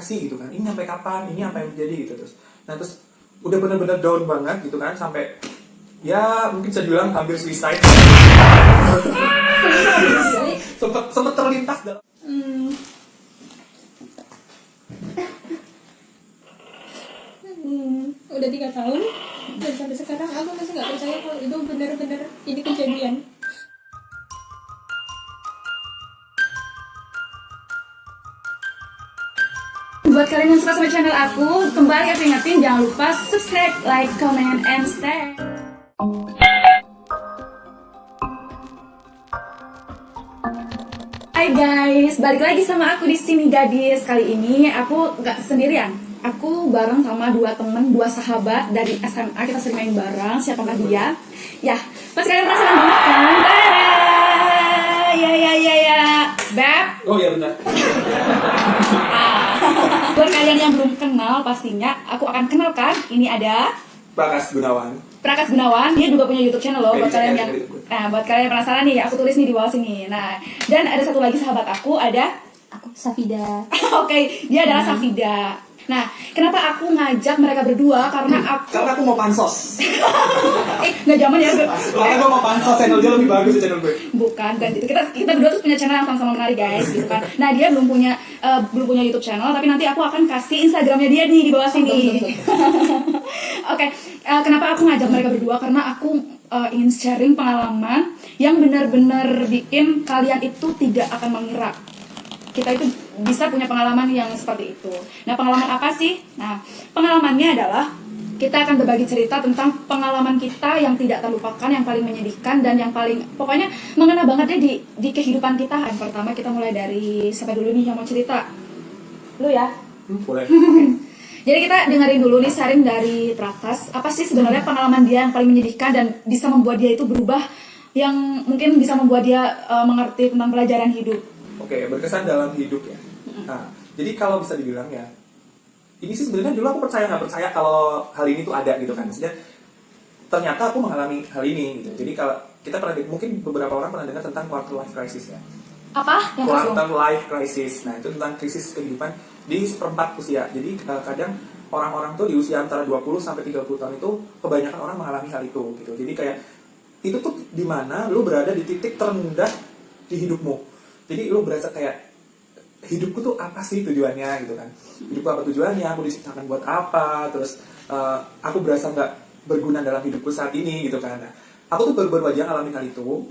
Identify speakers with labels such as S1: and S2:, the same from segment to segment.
S1: kenapa sih gitu kan, ini sampai kapan, ini apa yang terjadi gitu. Terus udah bener-bener down banget gitu kan, sampai ya mungkin bisa dibilang hampir suicide. sempet terlintas dalam
S2: Udah 3 tahun dan sampai sekarang aku masih nggak percaya kalau itu benar-benar ini kejadian. Buat kalian yang suka sama channel aku, kembali aku ingetin jangan lupa subscribe, like, comment, and share. Hai guys, balik lagi sama aku di sini gadis. Kali ini aku nggak sendirian. Aku bareng sama 2 temen, 2 sahabat dari SMA. Kita sering main bareng. Siapakah dia? Ya, pasti kalian penasaran banget kan? Tada! Ya. Beb.
S1: Oh iya benar.
S2: Buat kalian yang belum kenal, pastinya aku akan kenalkan. Ini ada
S1: Prakas Gunawan,
S2: dia juga punya YouTube channel loh. Buat kalian yang,
S1: nah,
S2: buat kalian yang penasaran nih, aku tulis nih di bawah sini. Nah, dan ada satu lagi sahabat aku, ada
S3: Aku Safida.
S2: Oke, dia adalah Safida. Nah, kenapa aku ngajak mereka berdua? Karena
S1: aku mau pansos.
S2: nggak zaman ya.
S1: Karena gue mau pansos, channel dia lebih bagus dari channel gue.
S2: Bukan, dan itu kita berdua tuh punya channel yang sama-sama menarik guys, gitu kan. Nah, dia belum punya YouTube channel, tapi nanti aku akan kasih Instagramnya dia nih di bawah sini. Oke, kenapa aku ngajak mereka berdua? Karena aku ingin sharing pengalaman yang benar-benar bikin kalian itu tidak akan mengira kita itu bisa punya pengalaman yang seperti itu. Nah, pengalaman apa sih? Nah, pengalamannya adalah kita akan berbagi cerita tentang pengalaman kita yang tidak terlupakan, yang paling menyedihkan, dan yang paling pokoknya mengena banget ya di kehidupan kita. Yang pertama kita mulai dari siapa dulu nih yang mau cerita? Lu ya?
S1: Boleh.
S2: Jadi kita dengerin dulu nih sharing dari Prakas. Apa sih sebenarnya pengalaman dia yang paling menyedihkan dan bisa membuat dia itu berubah, yang mungkin bisa membuat dia mengerti tentang pelajaran hidup.
S1: Oke, berkesan dalam hidup ya. Nah, jadi kalau bisa dibilang ya, ini sih sebenarnya dulu aku percaya nggak percaya kalau hal ini tuh ada gitu kan. Maksudnya ternyata aku mengalami hal ini gitu. Jadi kalau kita pernah, mungkin beberapa orang pernah dengar tentang quarter life crisis ya.
S2: Apa? Yang
S1: Quarter life crisis. Nah, itu tentang krisis kehidupan di seperempat usia. Jadi kadang orang-orang tuh di usia antara 20 sampai 30 tahun itu kebanyakan orang mengalami hal itu gitu. Jadi kayak itu tuh di mana lu berada di titik terendah di hidupmu. Jadi lu berasa kayak hidupku tuh apa sih tujuannya gitu kan? Hidupku apa tujuannya? Aku diciptakan buat apa? Terus aku berasa nggak berguna dalam hidupku saat ini gitu kan? Nah, aku tuh baru-baru aja ngalamin hal itu.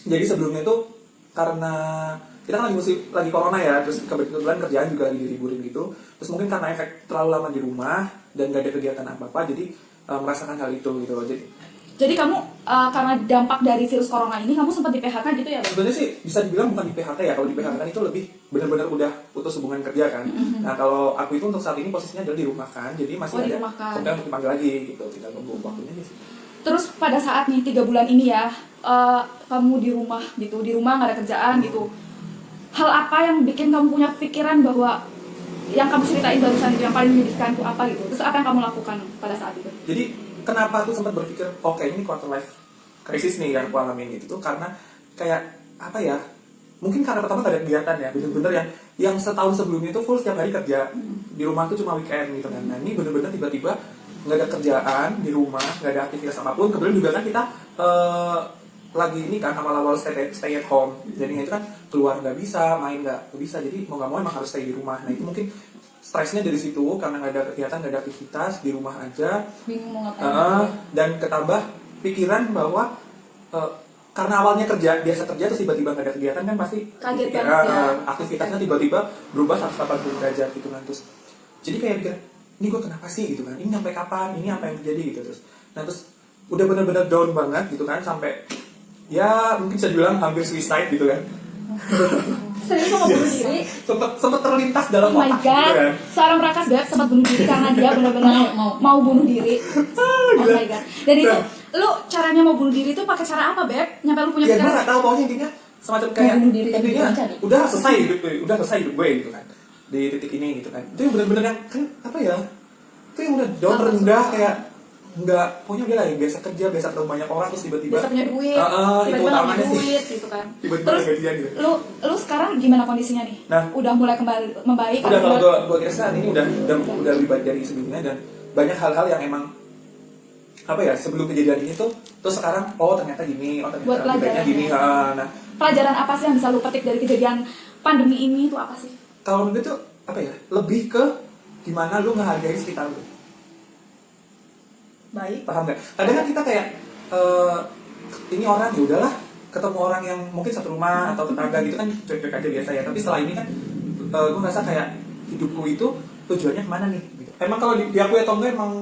S1: Jadi sebelumnya tuh karena kita kan lagi corona ya, terus kebetulan kerjaan juga lagi diliburin gitu. Terus mungkin karena efek terlalu lama di rumah dan gak ada kegiatan apa-apa, jadi merasakan hal itu gitu loh.
S2: Jadi kamu karena dampak dari virus corona ini kamu sempat di PHK gitu ya, Bang?
S1: Sebenarnya sih bisa dibilang bukan di PHK ya. Kalau di PHK kan itu lebih benar-benar udah putus hubungan kerja kan. Nah, kalau aku itu untuk saat ini posisinya adalah di rumah kan. Jadi masih ada kemungkinan untuk dipanggil lagi gitu. Tinggal tunggu waktunya sih.
S2: Terus pada saat nih 3 bulan ini ya, kamu di rumah gitu, di rumah nggak ada kerjaan gitu. Hal apa yang bikin kamu punya pikiran bahwa yang kamu ceritain barusan itu yang paling menyedihkan itu apa gitu? Terus apa yang kamu lakukan pada saat itu?
S1: Jadi kenapa aku sempat berpikir, oke ini quarter life crisis nih yang aku alamin itu tuh karena kayak apa ya? Mungkin karena pertama gak ada kegiatan ya, bener-bener yang setahun sebelumnya itu full setiap hari kerja di rumah tuh cuma weekend gitu kan. Nah ini bener-bener tiba-tiba nggak ada kerjaan di rumah, nggak ada aktivitas apapun. Kebetulan juga kan kita lagi ini kan awal-awal stay at home, jadi itu kan keluar nggak bisa, main nggak bisa, jadi mau nggak mau emang harus stay di rumah. Nah itu mungkin stresnya dari situ karena nggak ada kegiatan, nggak ada aktivitas, di rumah aja,
S2: Bingung mau ngapain?
S1: dan ketambah pikiran bahwa karena awalnya biasa kerja terus tiba-tiba nggak ada kegiatan kan pasti
S2: Kaget banget ya.
S1: Aktivitasnya tiba-tiba berubah 180 derajat gitu kan. Terus jadi kayak pikir, ini gue kenapa sih gitu kan, ini sampai kapan, ini apa yang terjadi gitu. Terus udah benar-benar down banget gitu kan, sampai ya mungkin bisa dibilang hampir suicide gitu kan.
S2: Serius mau bunuh diri?
S1: Sempet terlintas dalam
S2: Oh my
S1: otak
S2: god,
S1: gitu kan.
S2: seorang Prakas Beb sempat bunuh diri karena dia benar-benar mau bunuh diri. Oh my god. Dan itu lu caranya mau bunuh diri itu pakai cara apa, Beb? Nyampe lu punya
S1: Ya gue
S2: pikiran?
S1: nggak tahu, pokoknya intinya semacam kayak
S3: bunuh diri tapi
S1: intinya
S3: bukan cari.
S1: udah selesai hidup gue gitu kan, di titik ini gitu kan. Itu yang benar-benar yang kan apa ya, itu yang udah down rendah, kayak nggak, pokoknya dia lah yang biasa kerja, biasa ketemu banyak orang terus tiba-tiba
S2: Biasa punya duit,
S1: itu
S2: tiba-tiba nggak
S1: utamanya
S2: punya
S1: sih.
S2: duit gitu kan.
S1: Tiba-tiba
S2: Terus
S1: gajian gitu.
S2: lu sekarang gimana kondisinya nih?
S1: Nah.
S2: Udah mulai kembali membaik?
S1: Udah,
S2: atau
S1: kalau gua kira saat ini udah lebih baik dari sebelumnya, dan banyak hal-hal yang emang apa ya, sebelum kejadian ini tuh terus sekarang ternyata gini,
S2: Buat
S1: ternyata lebih baiknya
S2: pelajaran
S1: gini.
S2: ya.
S1: Nah,
S2: pelajaran apa sih yang bisa lu petik dari kejadian pandemi ini itu apa sih?
S1: kalau menurut itu apa ya, lebih ke gimana lu ngehargai sekitar lu.
S2: Baik.
S1: Paham nggak? Kadang kan kita kayak ini orang ya udahlah, ketemu orang yang mungkin satu rumah atau tetangga gitu kan cuek-cuek aja biasa ya. Tapi setelah ini kan gue ngerasa kayak hidupku itu tujuannya kemana nih? Gitu. Emang kalau diakui atau enggak, emang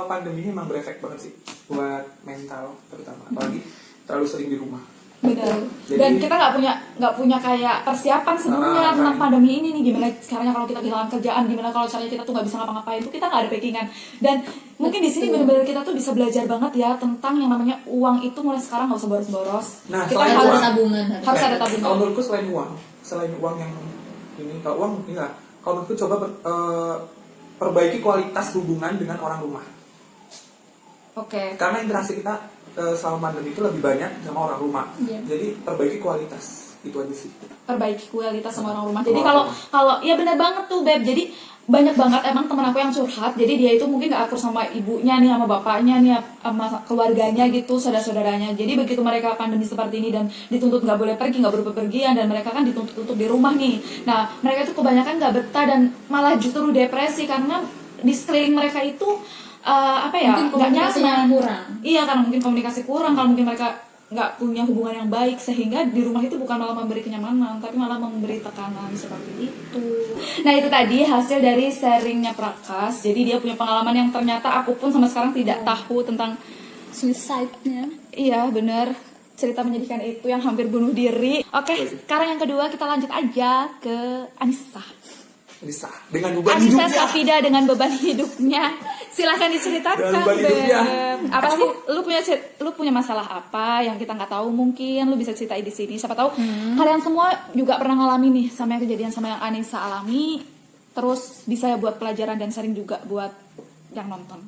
S1: pandemi ini emang berefek banget sih buat mental terutama, apalagi terlalu sering di rumah.
S2: Benar.
S1: Jadi-
S2: Dan kita nggak punya kayak persiapan sebelumnya tentang pandemi ini nih, gimana caranya kalau kita kehilangan kerjaan, gimana kalau caranya kita tuh nggak bisa ngapa-ngapain, tuh kita nggak ada backingan. Dan mungkin di sini benar-benar kita tuh bisa belajar banget ya tentang yang namanya uang itu mulai sekarang nggak usah boros-boros.
S1: Nah,
S2: Kita
S1: selain
S2: harus
S1: uang,
S3: tabungan.
S2: harus ada
S1: Kalau
S2: tabungan.
S1: menurutku selain uang yang ini, kalau uang ini lah, kalau menurutku coba perbaiki kualitas hubungan dengan orang rumah.
S2: Oke.
S1: Karena interaksi kita selama pandemi itu lebih banyak sama orang rumah.
S3: Iya.
S1: Jadi perbaiki kualitas, itu aja sih.
S2: Perbaiki kualitas sama orang rumah. Jadi kalau ya benar banget tuh Beb. Jadi banyak banget emang temen aku yang curhat. Jadi dia itu mungkin gak akur sama ibunya nih, sama bapaknya nih, sama keluarganya gitu, saudara-saudaranya. Jadi begitu mereka pandemi seperti ini dan dituntut gak boleh pergi, gak boleh bepergian, dan mereka kan dituntut di rumah nih. Nah mereka itu kebanyakan gak betah dan malah justru depresi karena di sekeliling mereka itu apa ya,
S3: Mungkin
S2: nggak
S3: komunikasinya
S2: nyaman.
S3: kurang.
S2: Iya, karena mungkin komunikasi kurang, kalau mungkin mereka nggak punya hubungan yang baik, sehingga di rumah itu bukan malah memberi kenyamanan tapi malah memberi tekanan seperti itu. Nah itu tadi hasil dari sharingnya Prakas. Jadi dia punya pengalaman yang ternyata aku pun sama sekarang tidak tahu tentang.
S3: Suicide-nya.
S2: Iya bener, cerita menyedihkan itu yang hampir bunuh diri. Oke, sekarang yang kedua kita lanjut aja ke Anissa.
S1: Bisa dengan beban
S2: Anissa
S1: hidupnya.
S2: Safida dengan beban hidupnya. Silahkan diceritakan,
S1: Dengan beban hidupnya.
S2: Beb. Apa sih? Lu punya masalah apa yang kita nggak tahu? Mungkin lu bisa ceritain di sini. Siapa tahu kalian semua juga pernah ngalamin nih sama yang kejadian sama yang Anissa alami. Terus bisa ya buat pelajaran dan sharing juga buat yang nonton.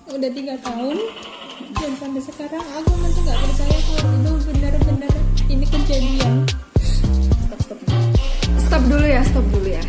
S3: Udah 3 tahun dan sampai sekarang aku masih nggak percaya kalau itu benar-benar ini kejadian.
S2: Stop dulu ya.